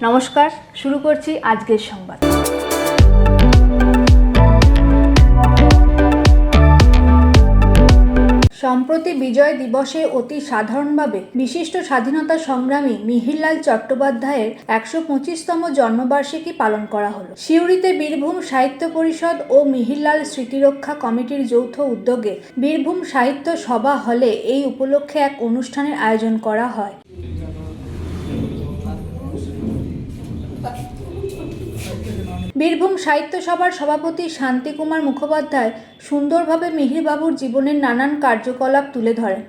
নমস্কার, শুরু করছি আজকের সংবাদ। সম্প্রতি বিজয় দিবসে অতি সাধারণভাবে বিশিষ্ট স্বাধীনতা সংগ্রামী মিহিরলাল চট্টোপাধ্যায়ের ১২৫তম জন্মবার্ষিকী পালন করা হলো। সিউড়িতে বীরভূম সাহিত্য পরিষদ ও মিহিরলাল স্মৃতিরক্ষা কমিটির যৌথ উদ্যোগে বীরভূম সাহিত্য সভা হলে এই উপলক্ষে এক অনুষ্ঠানের আয়োজন করা হয়। বীরভূম সাহিত্য সভার সভাপতি শান্তিকুমার মুখোপাধ্যায় সুন্দরভাবে মিহিরবাবুর জীবনের নানান কার্যকলাপ তুলে ধরেন।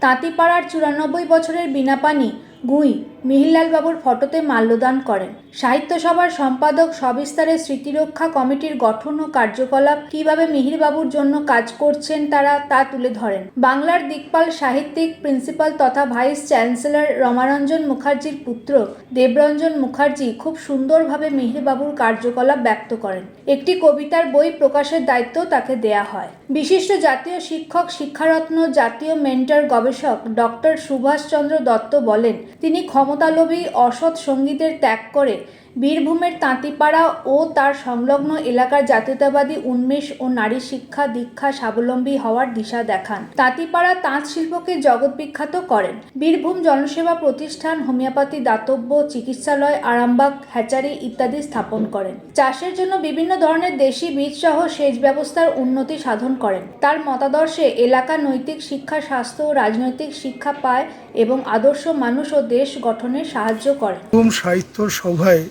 তাঁতিপাড়ার ৯৪ বছরের বীণাপাণি গুঁই মিহিরলাল বাবুর ফটোতে মাল্যদান করেন। সাহিত্য সভার সম্পাদক সবিস্তারে স্মৃতিরক্ষা কমিটির গঠন ও কার্যকলাপ কিভাবে মিহিরবাবুর জন্য কাজ করছেন তারা তা তুলে ধরেন। বাংলার দিকপাল সাহিত্যিক প্রিন্সিপাল তথা ভাইস চ্যান্সেলর রমারঞ্জন মুখার্জির পুত্র দেবরঞ্জন মুখার্জি খুব সুন্দরভাবে মিহিরবাবুর কার্যকলাপ ব্যক্ত করেন। একটি কবিতার বই প্রকাশের দায়িত্ব তাকে দেয়া হয়। বিশিষ্ট জাতীয় শিক্ষক, শিক্ষারত্ন, জাতীয় মেন্টর, গবেষক ডক্টর সুভাষচন্দ্র দত্ত বলেন, তিনি ক্ষমতালোভী অসৎ সঙ্গীদের ত্যাগ করে বীরভূমের তাঁতিপাড়া ও তার সংলগ্ন এলাকার জাতীয়তাবাদী উন্মেষ ও নারী শিক্ষা দীক্ষা স্বাবলম্বী হওয়ার দিশা দেখান। তাঁতিপাড়া তাঁত শিল্পকে জগৎ বিখ্যাত করেন। বীরভূম জনসেবা প্রতিষ্ঠান, হোমিওপ্যাথি দাতব্য চিকিৎসালয়, আরামবাগ হ্যাচারি ইত্যাদি স্থাপন করেন। চাষের জন্য বিভিন্ন ধরনের দেশি বীজ সহ সেচ ব্যবস্থার উন্নতি সাধন করেন। তার মতাদর্শে এলাকা নৈতিক শিক্ষা, স্বাস্থ্য ও রাজনৈতিক শিক্ষা পায় এবং আদর্শ মানুষ ও দেশ গঠনে সাহায্য করে। বীরভূম সাহিত্য সভায়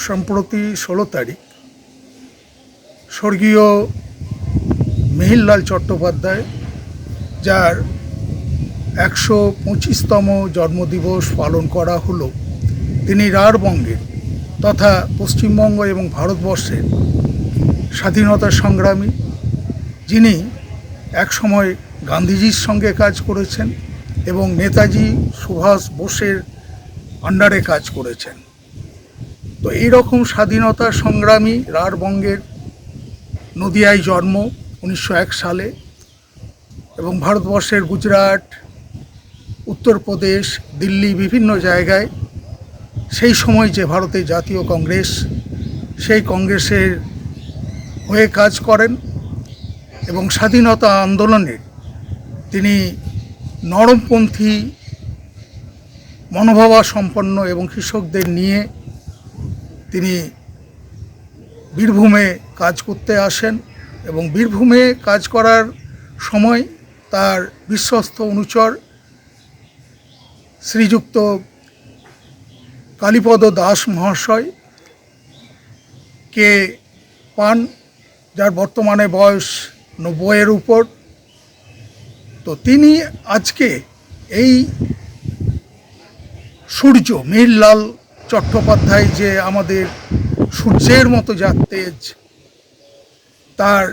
সম্প্রতি ১৬ তারিখ স্বর্গীয় মিহিরলাল চট্টোপাধ্যায়, যার ১২৫তম জন্মদিবস পালন করা হলো, তিনি রাঢ়বঙ্গের তথা পশ্চিমবঙ্গ এবং ভারতবর্ষের স্বাধীনতা সংগ্রামী, যিনি একসময় গান্ধীজির সঙ্গে কাজ করেছেন এবং নেতাজি সুভাষ বোসের আন্ডারে কাজ করেছেন। তো এইরকম স্বাধীনতা সংগ্রামী রাঢ়বঙ্গের নদিয়ায় জন্ম ১৯০১ সালে এবং ভারতবর্ষের গুজরাট, উত্তরপ্রদেশ, দিল্লি বিভিন্ন জায়গায় সেই সময় যে ভারতের জাতীয় কংগ্রেস, সেই কংগ্রেসের হয়ে কাজ করেন এবং স্বাধীনতা আন্দোলনে তিনি নরমপন্থী মনোভাবাসম্পন্ন এবং কৃষকদের নিয়ে তিনি বীরভূমে কাজ করতে আসেন এবং বীরভূমে কাজ করার সময় তার বিশ্বস্ত অনুচর শ্রীযুক্ত কালীপদ দাস মহাশয় কে পান, যার বর্তমানে বয়স ৯০-এর উপর। তো তিনি আজকে এই সূর্য মিহিরলাল চট্টোপাধ্যায় যে আমাদের সূর্যের মতো যার তেজ, তার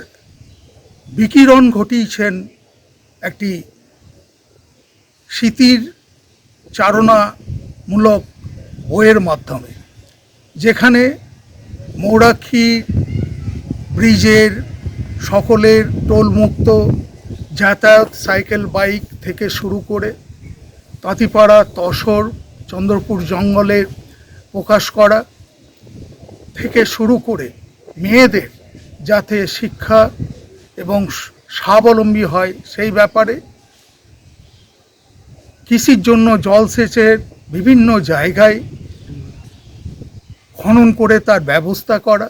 বিকিরণ ঘটিয়েছেন একটি স্মৃতির চারণামূলক বইয়ের মাধ্যমে, যেখানে মৌরাক্ষী ব্রিজের সকলের টোলমুক্ত যাতায়াত, সাইকেল বাইক থেকে শুরু করে তাঁতিপাড়া, তসর, চন্দ্রপুর জঙ্গলের প্রকাশ করা থেকে শুরু করে মেয়েদের যাতে শিক্ষা এবং স্বাবলম্বী হয় সেই ব্যাপারে, কৃষির জন্য জলসেচের বিভিন্ন জায়গায় খনন করে তার ব্যবস্থা করা,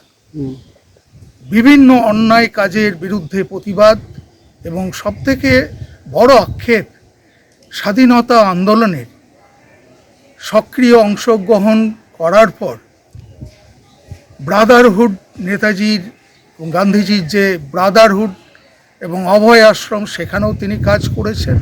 বিভিন্ন অন্যায় কাজের বিরুদ্ধে প্রতিবাদ এবং সবথেকে বড় আক্ষেপ স্বাধীনতা আন্দোলনের সক্রিয় অংশগ্রহণ করার পর ব্রাদারহুড, নেতাজির এবং গান্ধীজির যে ব্রাদারহুড এবং অভয় আশ্রম, সেখানেও তিনি কাজ করেছেন।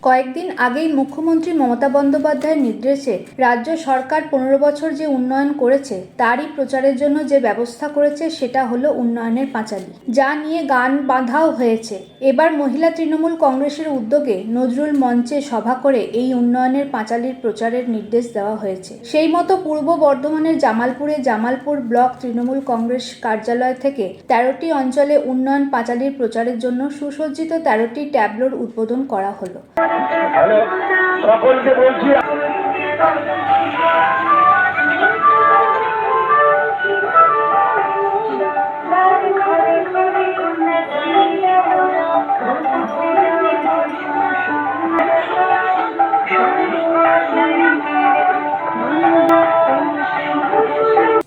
কয়েকদিন আগেই মুখ্যমন্ত্রী মমতা বন্দ্যোপাধ্যায়ের নির্দেশে রাজ্য সরকার 15 বছর যে উন্নয়ন করেছে তারই প্রচারের জন্য যে ব্যবস্থা করেছে সেটা হলো উন্নয়নের পাঁচালী, যা নিয়ে গান বাঁধাও হয়েছে। এবার মহিলা তৃণমূল কংগ্রেসের উদ্যোগে নজরুল মঞ্চে সভা করে এই উন্নয়নের পাঁচালীর প্রচারের নির্দেশ দেওয়া হয়েছে। সেই মতো পূর্ব বর্ধমানের জামালপুরে জামালপুর ব্লক তৃণমূল কংগ্রেস কার্যালয় থেকে 13টি অঞ্চলে উন্নয়ন পাঁচালীর প্রচারের জন্য সুসজ্জিত 13টি ট্যাবলোর উদ্বোধন করা হলো। সকলকে বলছি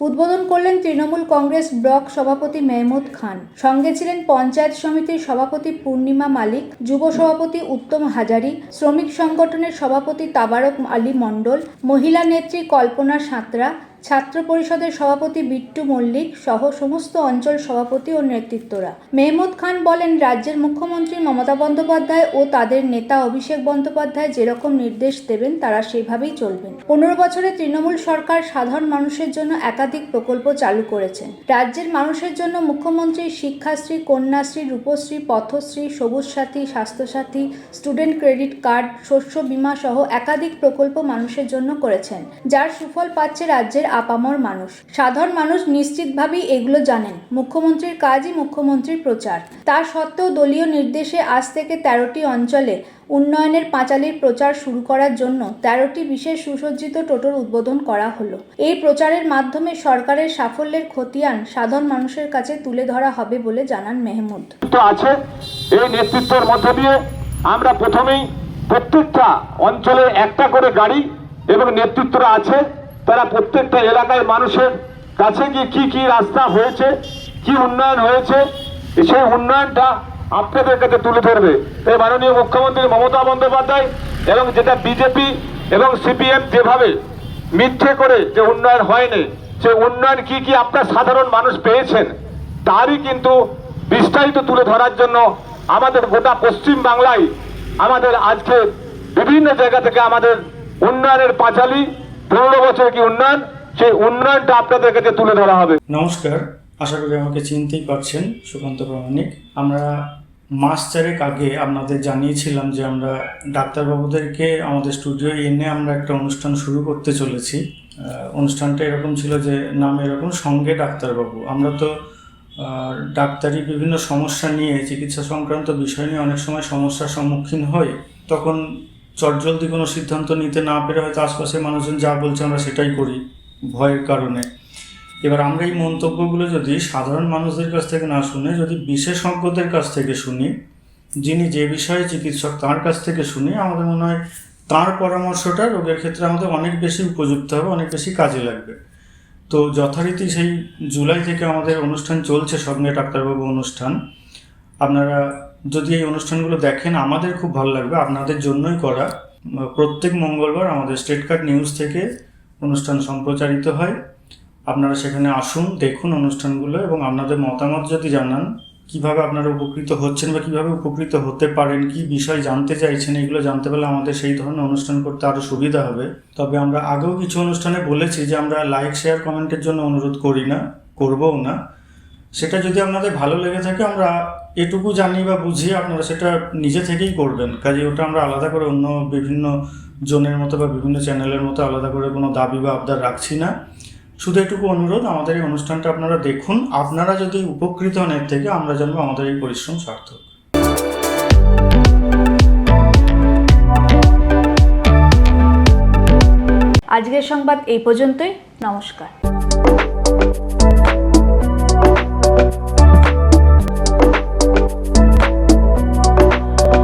উদ্বোধন করলেন তৃণমূল কংগ্রেস ব্লক সভাপতি মেহমুদ খান। সঙ্গে ছিলেন পঞ্চায়েত সমিতির সভাপতি পূর্ণিমা মালিক, যুব সভাপতি উত্তম হাজারি, শ্রমিক সংগঠনের সভাপতি তাবারক আলী মণ্ডল, মহিলা নেত্রী কল্পনা সাঁতরা, ছাত্র পরিষদের সভাপতি বিট্টু মল্লিক সহ সমস্ত অঞ্চল সভাপতি ও নেতৃত্বরা। মেহমুদ খান বলেন, রাজ্যের মুখ্যমন্ত্রী মমতা বন্দ্যোপাধ্যায় ও তাদের নেতা অভিষেক বন্দ্যোপাধ্যায় যেরকম নির্দেশ দেবেন তারা সেভাবেই চলবেন। 15 বছরে তৃণমূল সরকার সাধারণ মানুষের জন্য একাধিক প্রকল্প চালু করেছেন। রাজ্যের মানুষের জন্য মুখ্যমন্ত্রী শিক্ষাশ্রী, কন্যাশ্রী, রূপশ্রী, পথশ্রী, সবুজ সাথী, স্বাস্থ্যসাথী, স্টুডেন্ট ক্রেডিট কার্ড, শস্য বীমা সহ একাধিক প্রকল্প মানুষের জন্য করেছেন, যার সুফল পাচ্ছে রাজ্যের আপামর মানুষ। সাধারণ মানুষ নিশ্চিতভাবেই এগুলো জানেন। মুখ্যমন্ত্রীর কাজই মুখ্যমন্ত্রীর প্রচার। তা সত্ত্বেও দলীয় নির্দেশে আজ থেকে 13টি অঞ্চলে উন্নয়নের পাঁচালীর প্রচার শুরু করার জন্য 13টি বিশেষ সুসজ্জিত টোটোর উদ্বোধন করা হলো। এই প্রচারের মাধ্যমে সরকারের সাফল্যের খতিয়ান সাধারণ মানুষের কাছে তুলে ধরা হবে বলে জানান মেহমুদ। আছে এই নেতৃত্বের মধ্য দিয়ে আমরা প্রথমেই প্রত্যেকটা অঞ্চলে একটা করে গাড়ি এবং নেতৃত্বরা আছে, তারা প্রত্যেকটা এলাকায় মানুষের কাছে গিয়ে কি কি রাস্তা হয়েছে, কি উন্নয়ন হয়েছে, সেই উন্নয়নটা আপনাদের কাছে তুলে ধরবে। তাই মাননীয় মুখ্যমন্ত্রী মমতা বন্দ্যোপাধ্যায় এবং যেটা বিজেপি এবং সিপিএম যেভাবে মিথ্যে করে যে উন্নয়ন হয়নি, সে উন্নয়ন কি কি আপনার সাধারণ মানুষ পেয়েছেন তারই কিন্তু বিস্তারিত তুলে ধরার জন্য আমাদের গোটা পশ্চিম বাংলায় আমাদের আজকে বিভিন্ন জায়গা থেকে আমাদের উন্নয়নের পাঁচালী 15 বছর কি উন্নয়ন, সেই উন্নয়নটা আপনাদের কাছে তুলে ধরা হবে। নমস্কার, আশা করি আমাকে চিনতেই পারছেন, সুকান্ত প্রামাণিক। আমরা মাস 4 আগে আপনাদের জানিয়েছিলাম যে আমরা ডাক্তারবাবুদেরকে আমাদের স্টুডিও এনে আমরা একটা অনুষ্ঠান শুরু করতে চলেছি। অনুষ্ঠানটা এরকম ছিল যে নাম এরকম, সঙ্গে ডাক্তারবাবু। আমরা তো ডাক্তারি বিভিন্ন সমস্যা নিয়ে, চিকিৎসা সংক্রান্ত বিষয় নিয়ে অনেক সময় সমস্যার সম্মুখীন হই। তখন চটজলদি কোনো সিদ্ধান্ত নিতে না পেরে হয়তো আশপাশের মানুষজন যা বলছে আমরা সেটাই করি ভয়ের কারণে। এবার আমরা এই মন্তব্যগুলো যদি সাধারণ মানুষদের কাছ থেকে না শুনে যদি বিশেষজ্ঞদের কাছ থেকে শুনি, যিনি যে বিষয়ে চিকিৎসক তার কাছ থেকে শুনি, আমাদের মনে হয় তার পরামর্শটা রোগের ক্ষেত্রে আমাদের অনেক বেশি উপযুক্ত হবে, অনেক বেশি কাজে লাগবে। তো যথারীতি সেই জুলাই থেকে আমাদের অনুষ্ঠান চলছে, সঙ্গে ডাক্তারবাবু অনুষ্ঠান। আপনারা যদি এই অনুষ্ঠানগুলো দেখেন আমাদের খুব ভালো লাগবে, আপনাদের জন্যই করা। প্রত্যেক মঙ্গলবার আমাদের স্টেট কার্ড নিউজ থেকে অনুষ্ঠান সম্প্রচারিত হয়। আপনারা সেখানে আসুন, দেখুন অনুষ্ঠানগুলো এবং আপনাদের মতামত যদি জানান, কিভাবে আপনারা উপকৃত হচ্ছেন বা কিভাবে উপকৃত হতে পারেন, কি বিষয় জানতে চাইছেন, এগুলো জানতে পারলে আমাদের সেই ধরনের অনুষ্ঠান করতে আরও সুবিধা হবে। তবে আমরা আগেও কিছু অনুষ্ঠানে বলেছি যে আমরা লাইক, শেয়ার, কমেন্টের জন্য অনুরোধ করি না, করবও না। সেটা যদি আপনাদের ভালো লেগে থাকে আমরা এটুকু জানি বা বুঝি, আপনারা সেটা নিজে থেকেই করবেন। কাজে ওটা আমরা আলাদা করে অন্য বিভিন্ন জনের মতো বা বিভিন্ন চ্যানেলের মতো আলাদা করে কোনো দাবি বা আবদার রাখছি না। শুধু এটুকু অনুরোধ, আমাদের এই অনুষ্ঠানটা আপনারা দেখুন। আপনারা যদি উপকৃত হন এর থেকে, আমরা জানবো আমাদের এই পরিশ্রম সার্থক। আজকের সংবাদ এই পর্যন্তই। নমস্কার।